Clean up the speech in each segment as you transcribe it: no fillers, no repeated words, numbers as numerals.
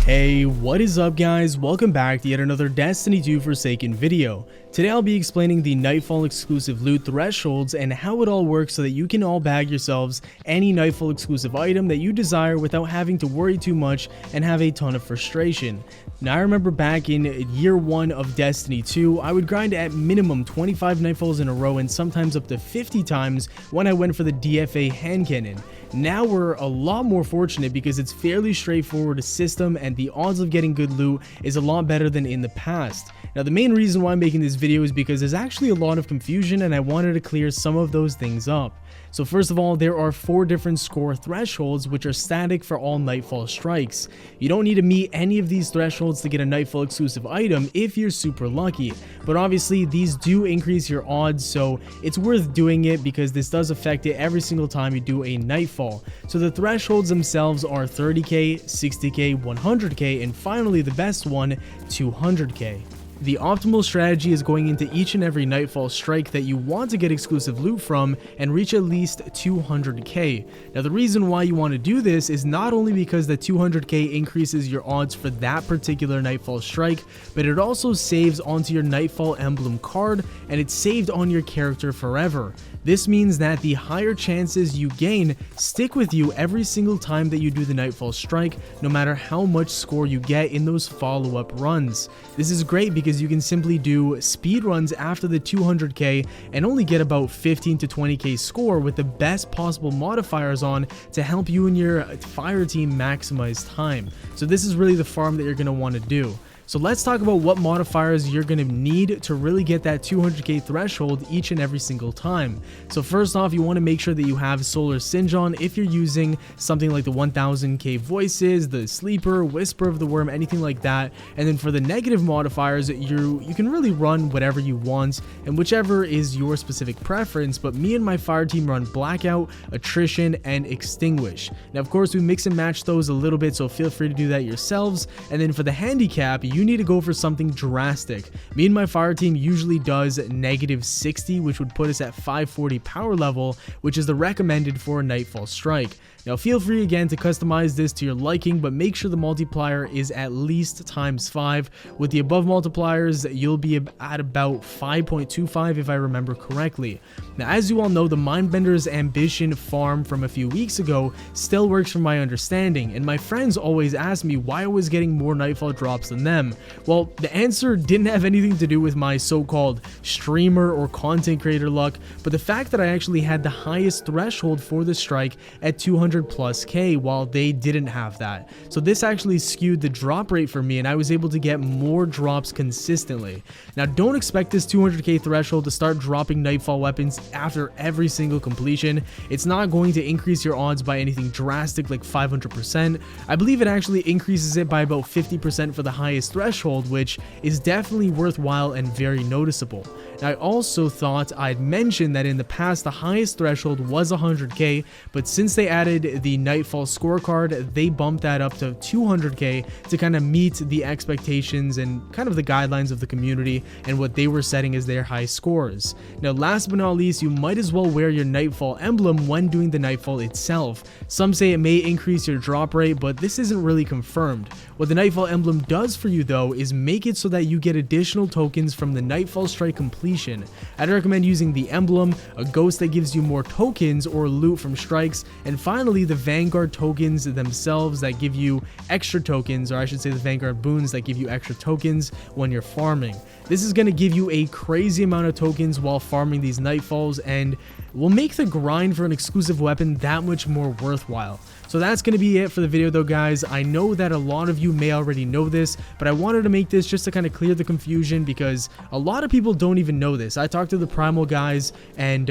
Hey, what is up guys? Welcome back to yet another Destiny 2 Forsaken video. Today I'll be explaining the Nightfall exclusive loot thresholds and how it all works so that you can all bag yourselves any Nightfall exclusive item that you desire without having to worry too much and have a ton of frustration. Now I remember back in year 1 of Destiny 2, I would grind at minimum 25 Nightfalls in a row and sometimes up to 50 times when I went for the DFA hand cannon. Now we're a lot more fortunate because it's fairly straightforward system and the odds of getting good loot is a lot better than in the past. Now the main reason why I'm making this video is because there's actually a lot of confusion and I wanted to clear some of those things up. So first of all, there are 4 different score thresholds which are static for all Nightfall strikes. You don't need to meet any of these thresholds to get a Nightfall exclusive item if you're super lucky, but obviously these do increase your odds, so it's worth doing it because this does affect it every single time you do a Nightfall. So the thresholds themselves are 30k, 60k, 100k, and finally the best one, 200k. The optimal strategy is going into each and every Nightfall strike that you want to get exclusive loot from and reach at least 200k. Now the reason why you want to do this is not only because the 200k increases your odds for that particular Nightfall strike, but it also saves onto your Nightfall emblem card and it's saved on your character forever. This means that the higher chances you gain stick with you every single time that you do the Nightfall strike, no matter how much score you get in those follow-up runs. This is great because you can simply do speed runs after the 200k and only get about 15 to 20k score with the best possible modifiers on to help you and your fire team maximize time. So this is really the farm that you're going to want to do. So let's talk about what modifiers you're going to need to really get that 200k threshold each and every single time. So first off, you want to make sure that you have Solar Singe on if you're using something like the 1000k voices, the sleeper, whisper of the worm, anything like that. And then for the negative modifiers, you can really run whatever you want and whichever is your specific preference, but me and my fire team run blackout, attrition, and extinguish. Now of course we mix and match those a little bit, so feel free to do that yourselves. And then for the handicap, you need to go for something drastic. Me and my fire team usually does -60, which would put us at 540 power level, which is the recommended for a Nightfall strike. Now feel free again to customize this to your liking, but make sure the multiplier is at least ×5. With the above multipliers, you'll be at about 5.25 if I remember correctly. Now as you all know, the Mindbender's Ambition farm from a few weeks ago still works from my understanding, and my friends always ask me why I was getting more Nightfall drops than them. Well, the answer didn't have anything to do with my so-called streamer or content creator luck, but the fact that I actually had the highest threshold for the strike at 200+k while they didn't have that. So this actually skewed the drop rate for me and I was able to get more drops consistently. Now don't expect this 200k threshold to start dropping Nightfall weapons after every single completion. It's not going to increase your odds by anything drastic like 500%. I believe it actually increases it by about 50% for the highest threshold, which is definitely worthwhile and very noticeable. Now I also thought I'd mention that in the past the highest threshold was 100k, but since they added the Nightfall scorecard, they bumped that up to 200k to kind of meet the expectations and kind of the guidelines of the community and what they were setting as their high scores. Now last but not least, you might as well wear your Nightfall emblem when doing the Nightfall itself. Some say it may increase your drop rate, but this isn't really confirmed. What the Nightfall emblem does for you though is make it so that you get additional tokens from the Nightfall strike completion. I'd recommend using the emblem, a ghost that gives you more tokens or loot from strikes, and finally the Vanguard tokens themselves that give you extra tokens, or I should say the Vanguard boons that give you extra tokens when you're farming. This is going to give you a crazy amount of tokens while farming these Nightfalls and will make the grind for an exclusive weapon that much more worthwhile. So that's going to be it for the video though, guys. I know that a lot of you may already know this, but I wanted to make this just to kind of clear the confusion because a lot of people don't even know this. I talked to the Primal guys and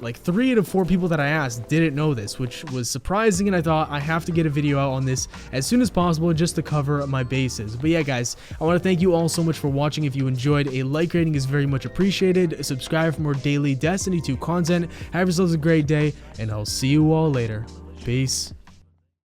like 3 out of 4 people that I asked didn't know this, which was surprising, and I thought I have to get a video out on this as soon as possible just to cover my bases. But yeah guys, I want to thank you all so much for watching. If you enjoyed, a like rating is very much appreciated. Subscribe for more daily Destiny 2 content. Have yourselves a great day, and I'll see you all later. Peace.